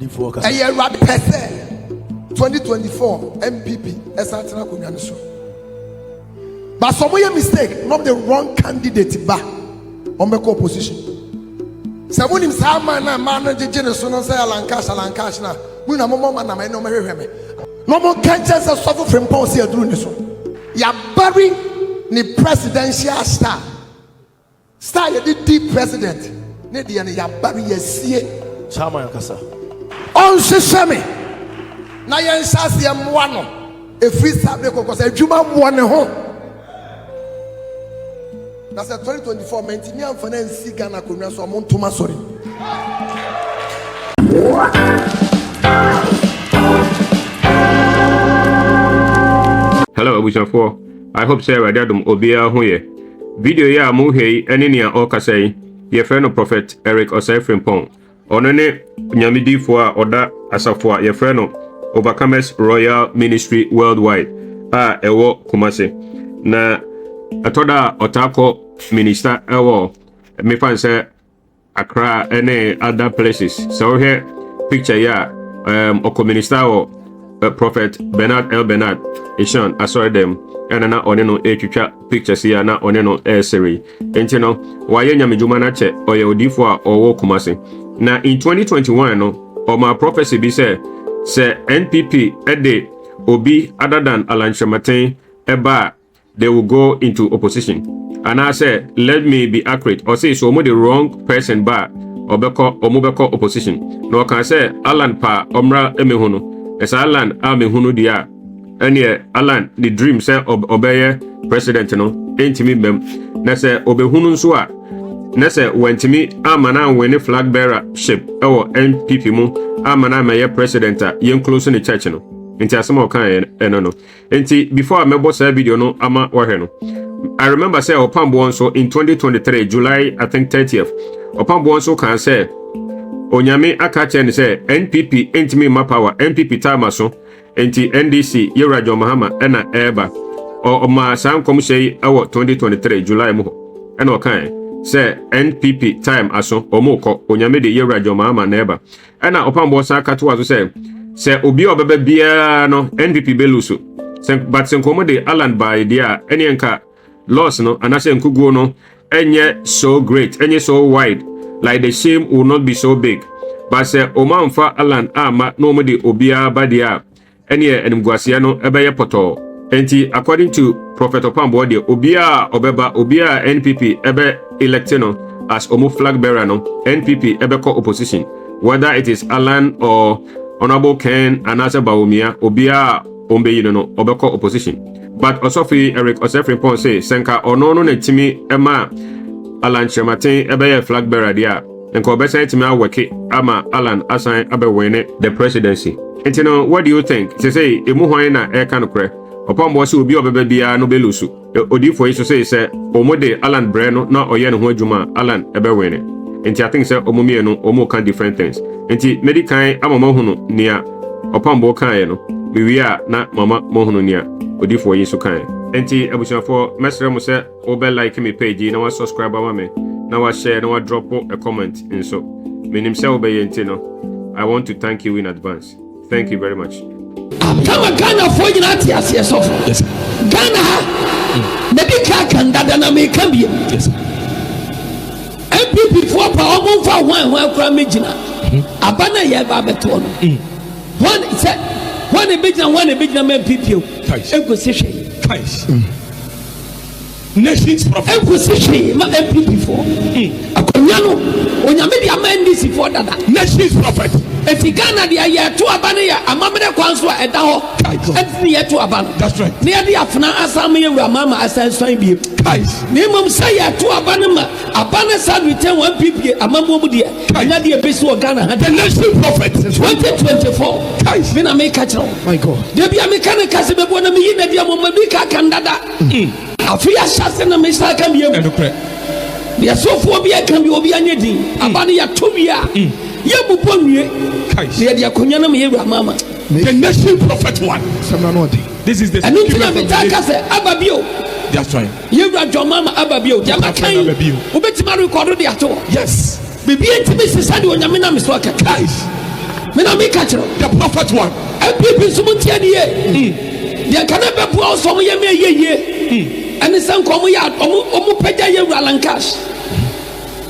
A year rat pese 2024 MPP Esatana Kunyanisho. But some way mistake, not the wrong candidate ba on the opposition. Someone in Samana manage generation say Alan Cash na. We na mama na no me. No more cancer suffer from policy doing this. Ya bury ni presidential star. Star you the president. Ne dia ya bury yesie. Chama yakasa. On sesame. Na yen shasi ya mwano. E free sabre ko se adwuma mwane ho. Na se 2024 mentimi amfana nsi Ghana konwa so mo ntoma sori. Hello, Abushafo. I hope say ready adum obia ho ye. Video ya mo hei ene nia o kasai. Ye friend of Prophet Eric Osei Frimpong. Ono ne nyamidifo a oda asafo a ye friend no Overcomers Royal Ministry Worldwide ewo Kumasi. Na atoda otako minister ewo me fan say Accra any other places. So here picture ya oko minister wo Prophet Bernard Ishan asori them na one no etwitwa pictures ya na one no seri enti no waye nyamedwuma na che oye odifo a owo Kumasi. Na in 2021 no my prophecy be say NPP ede obi other than Alan Kyerematen eba they will go into opposition. And I said, let me be accurate. Or say so the wrong person ba omubeko opposition. No can say Alan pa omra emehunu. As Alan amehunu dia. Any Alan the dream say obeye president no entimi bem. Na say obehunu so a na say wentimi amana wene flag bearer ship ewo NPP mu amana meye president a yen close in the church no. Inti asema okan no. Inti before I mebo say video no ama wahe no. I remember say Opambour so in 2023 July I think 30th. Opambour so can say Onyame akache ni say NPP entimi ma power NPP time so enti NDC Yerajo Mahama ena eba o ma san kom say awo 2023 July mo ena okan say NPP time aso omoko Onyame de Yerajo Mahama na eba ena Opambour sa akatu aso say obi obebe bia no NPP beluso but senkomo de Alan by idea any enka loss no anase nkuguo no enye so great enye so wide like the shame will not be so big but say omanfa Alan ama no mo de obia badia enye enmguasia no ebeye poto enti according to Prophet Opambour de obia NPP ebe elected no as omo flag bearer no NPP ebe ko opposition whether it is Alan or Honorable Ken anasa Bawumia obia ombe no obeko opposition but also fi Eric Osei Frimpong say senka ono no netimi ema Alan Kyerematen ebeye flag bearer dia enko obesa netimi aweke ama Alan asan abewene the presidency. Enti no what do you think? Say emu hwan na e kan kre Opambour say obi obebe bia no belusu odifo yi so say omode Alan Breno na oye ne ho adwuma Alan ebewene. Enti I think say omumie no omo kan different things. Enti medikan amama hunu nia Opambour kan no biwia na mama mohunu nia odifo yi so kan. Enti abusuafo mesre mo say obe like me page na wa subscribe ama me na wa share na wa drop a comment nso menim say obe yenti no. I want to thank you in advance. Thank you very much. Kama Ghana for you not yes yes Ghana medical kan dada na me kan bi yes MPP for pa omo fa hwan kra megina abana ye ba beto no one say one bigina MPP o enkwesihwe nations prophet enkwesihwe ma MPP for akonya no onyame dia ma NDC for dada nations prophet eti Ghana dia ye to abana ya amamede kwanso eda ho eti ye to abana that's right ne dia afna asam ye wura mama asan swan bi ne mom say ye to abana ma abana sad return 1 pp amambo mu dia anya dia besi o Ghana the nation prophet 2024 me na me catch my god de bia me kan kase bebo na me yi na dia mom bi ka kan dada afia shase na me sa kan bi dia sofo bi kan bi obi anya din abana ya to bia Yabupo nwie kai dia konya na me yewura mama the nation prophet one this is the and you me taka say ababio that's right yewura jomama ababio jama kan obetima record dia to yes bibi entimi sisa de onyame na me so aka kai Me na me catch the prophet one. MPP sumuntia die. Dia kana be bu so mo ye me ye. Ani san ko mo ya omo pagya ye Alan cash.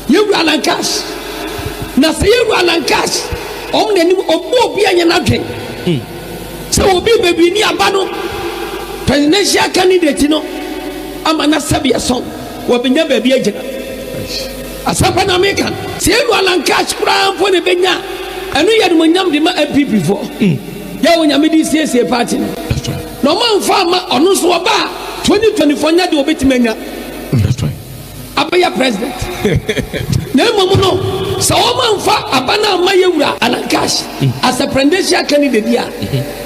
Ye Alan cash. Na se ye Alan cash. Om na ni obi anya na dwen. So obi bebi ni aba no presidential candidate no ama na sabia song wabenya bebi agina. Asapa na America. Se ye Alan cash kura fo ne benya. Anu ye no nyam de ma MPP for. Ya wonya me di CSA party. No man farmer ono so oba 2024 nya de obetimanya. That's right. Abaya president. Na momo no so man fa abana mayewura Alan cash as a presidential candidate dia.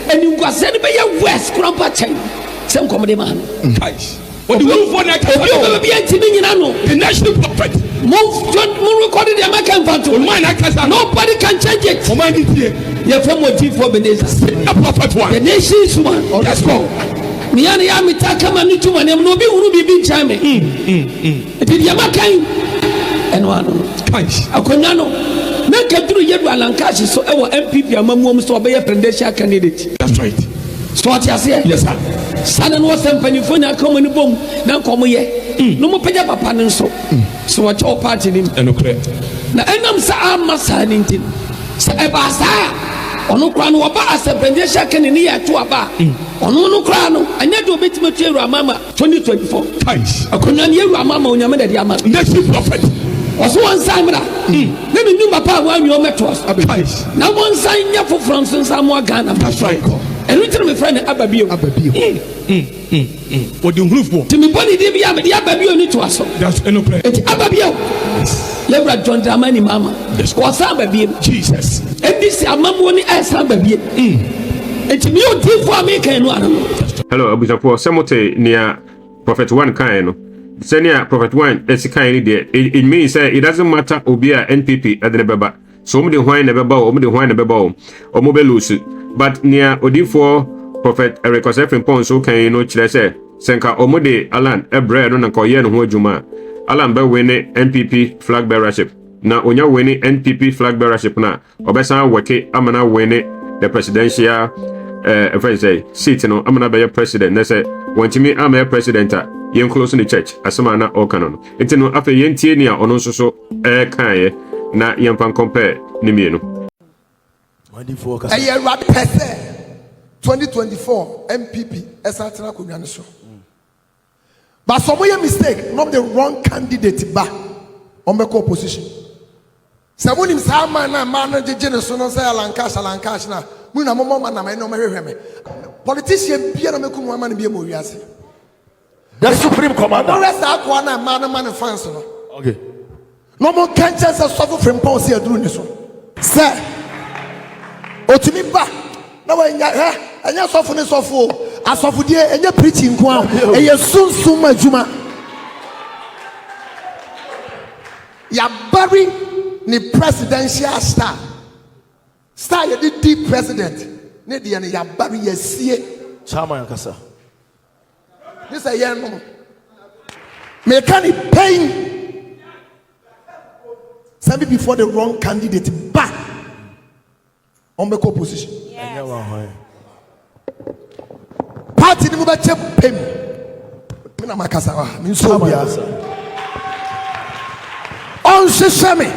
Eni ngwase ne be ya west krampa chen. Sem komede man. Guys. What do you want to do? Be antimi nyina no. The national prophet. Move recorded the American photo. Nobody can change it. You're from what for Beneza. The prophet one. The nation's one. Let's go. Miani Amita come and to one. No be who be chime. It is Yamakan and one. Akonano. Make a through Yedu Alan Kashi so our MPP and Mamma so be a presidential candidate. That's right. So what you say? Yes, sir. Sadan was some pennyphone come in the boom. Now come here. No more pay up a pan so. So what your party in and okay. Now I'm sa massa nintin. Sa ebasa. Ono krano waba as a presidential candidate to aba. Ono krano. I need to beat material mama 2024. Thanks. I couldn't hear mama on your mother. Next prophet. Was one sign. Let me know my power when you met us. Now one sign for France and Samoa Ghana. That's right. And we tell my friend Ababio. What do you move for? To me, body, the Ababio need to us. That's no prayer. It's Ababio. Lebra John Dramani Mama. Was Ababio. Jesus. And this is a mamma as Ababio. It's me on for American one. Hello, Abujapo. Samote near Prophet One Kaino. Senior Prophet One, it's a kind idea. It means it doesn't matter Obia NPP at the Beba. So many wine never bow, many wine never bow, or mobile loose. But near Odi4 Prophet Eric Osei Frimpong so can you know Chile Senka Omode Alan Ebre no Koyen Ho Juma. Alan be winning NPP flag bearership. Na onya winning NPP flag bearership na Obesa weke amana winning the presidential seat no amana be president. Na say wantimi am president yen close the church asema na okanon. Enti no afa yen tie ni a ono so kan na yen fan compare ni mienu. A year rat pese 2024 MPP esatena konwane so. But some way mistake, not the wrong candidate ba on the opposition. Someone in Sama na man je so no say Alan cash na mu na momo man na me no hwehwe me. Politician bia na mekum man bia mo wiase. The supreme commander. No rest akwa na man fans no. Okay. No more can't just suffer from policy aduru ni so. Sir otumi ba na wa anya sofo ne sofo asofo die enya preaching nko a eye sunsum adwuma ya bury ni presidential star ya the president ne de ya bury ya sie chama yankasa this a year no me can pain somebody before the wrong candidate back on the opposition. Yes. Party ni muba chepem. Mina makasa wa. Minso bia. On sheshame.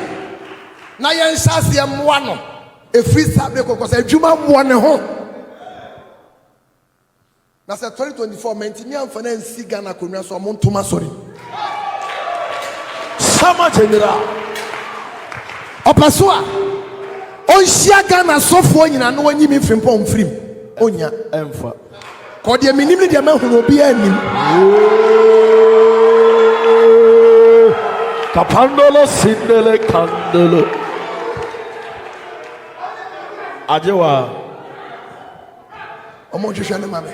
Na yen shase mwa no. E free sabe ko say adwuma mwa ne ho. Na say 2024 mentimi amfana nsi Ghana konwa so montoma sorry. Sama general. Opasua. On Shiagana so for you and no one you mean from Pom Frim. Onya Emfa. Call the minimum the man who will be any Capandolo Sindele Candelo Ajewa Omojushana Mame.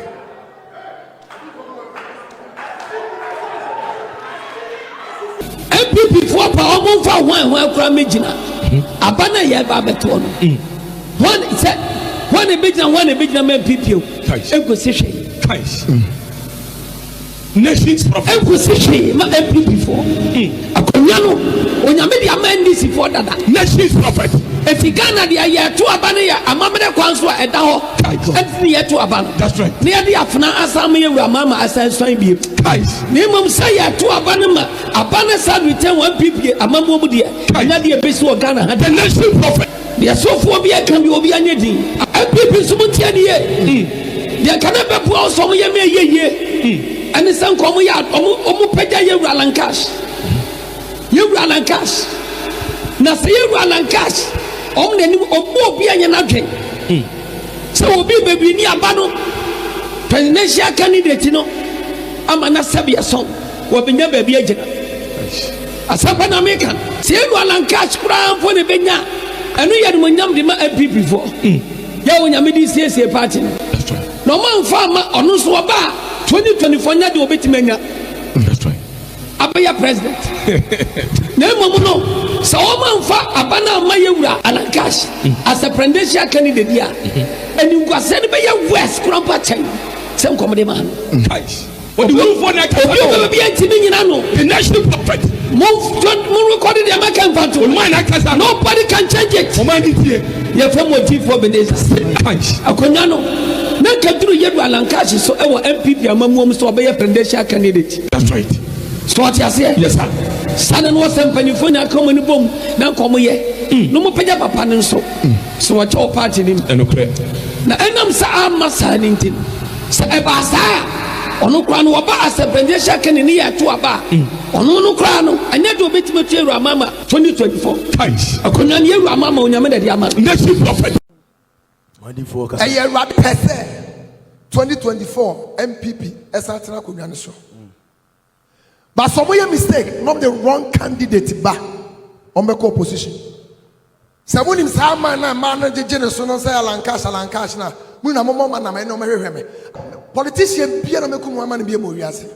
MPP for power for one Cramagina. Abana ya ba beto no. One said one a big MPP. Ego Christ. Nations prophet. Ego session ma MPP for. Akonyano onyame dia man this for dada. Nations prophet. Eti Ghana dia ye to aba ne ya amamre kwan so eda ho. Enti ye to aba. That's right. Ne ya dia afna asam ye wura mama asansan bi. Ne mum say ye to aba ne ma aba ne sa return 1 pp amammo mu dia. Anya dia besi o Ghana ha. The nation prophet. Dia sofo bi aka bi obi anya din. MPP so mu tie die. Dia kana be po so mo ye me ye. Ani san ko mo ya omo pagya ye wura lancash. Ye wura lancash. Na se ye wura lancash. Omne obi anya na dwen. So obi bebi ni aba no presidential candidate no ama na sabia song wobenya bebi agina. Asapa na meka se ye wura lancash kura fo ne benya enu ye no nyam de ma MPP fo. Ya wonya me di CSA party. No man fa ma onu so oba 2024 nya de obetimanya. That's right. Abaya president. Na momo no so o man fa abana ma yewura alankash as a presidential candidate dia. Eni ngwase ne be ye west krampa chen. Sem komode man. Guys. What do you want to Obi be antimi nyina no. The national prophet. Move record the American photo. Nobody can change it. You from what for Beneza. Akonya no. Na kaduru yedu alankashi so e wo MPP amamuom so obey presidential candidate. That's right. So what you say? Yes sir. Sana no sempanifo na come ni bom na komo ye. No mo pagya papa ne so. So what your party nim. No pray. Na enam sa amasa ni ntin. Sa e ba sa ono kra no oba as presidential candidate ya to aba. Ono no kra no anya de obetima tu eru amama 2024. Guys. Akonya ne eru amama onyame de ama. Nation prophet. Eye rad pese 2024 MPP esatena konwa ne so. But some way mistake, not the wrong candidate ba on the opposition. Someone in Sama na man je so no say alankash na mu na momo man na me no hwehwe me. Politician bia na meku mo man bia mo wiase.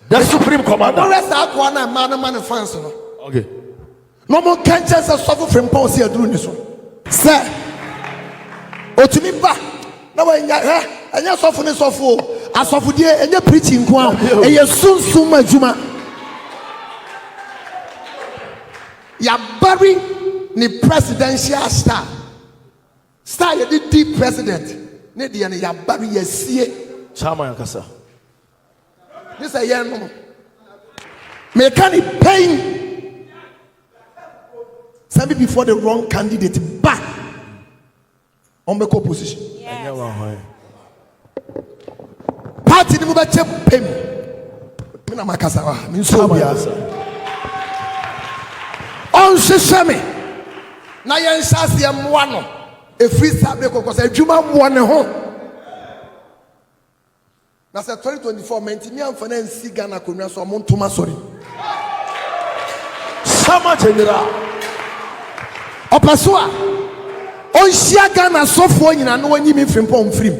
The Supreme Commander. No rest that one man fans no. Okay. No more can't just suffer from policy aduru ni so. Sir otumi ba na wa anya sofo ne sofo asofo die enye preaching kwa eye sunsum adwuma ya bury ni presidential star ye the deep president ne de ne ya bury ya sie Chama yankasa. This a year no me can pain somebody before the wrong candidate back on the opposition. Party ni muba chepem. Mina makasa wa. Minso bia. On sesame. Na yen sase mwa no. E free sabe ko say adwuma mwa ne ho. Na say 2024 menti mi amfana nsi Ghana konwa so mo ntoma sorry. Sama general. Opasua. Onshia Ghana sofo nyina no wanyi mi Frimpong frim.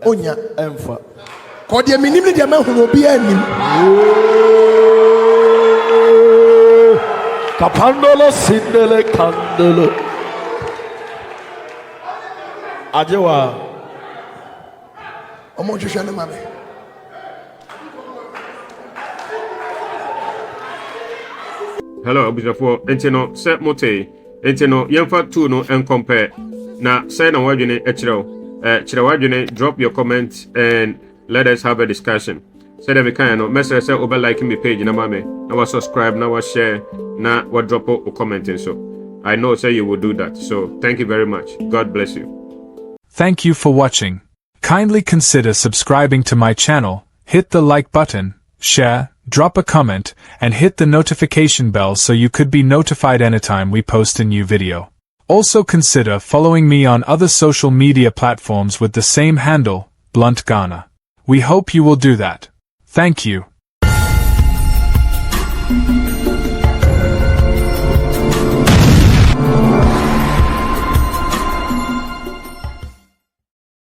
Onya Emfa. Ko de minim ni de ma hunu obi anim. Kapandolo sindele kandelo. Ajewa. Omo hwehwe ne mame. Hello, Abujafo. Entino, set mote. Entino, yemfa two no and compare. Na say na wadwene echrew. Wadwene, drop your comment and let us have a discussion. Say that we can no message say over liking me page na mame. Na wa subscribe, na wa share, na wa drop a comment and so. I know say you will do that. So thank you very much. God bless you. Thank you for watching. Kindly consider subscribing to my channel, hit the like button, share, drop a comment, and hit the notification bell so you could be notified anytime we post a new video. Also consider following me on other social media platforms with the same handle, BluntGhana. We hope you will do that. Thank you.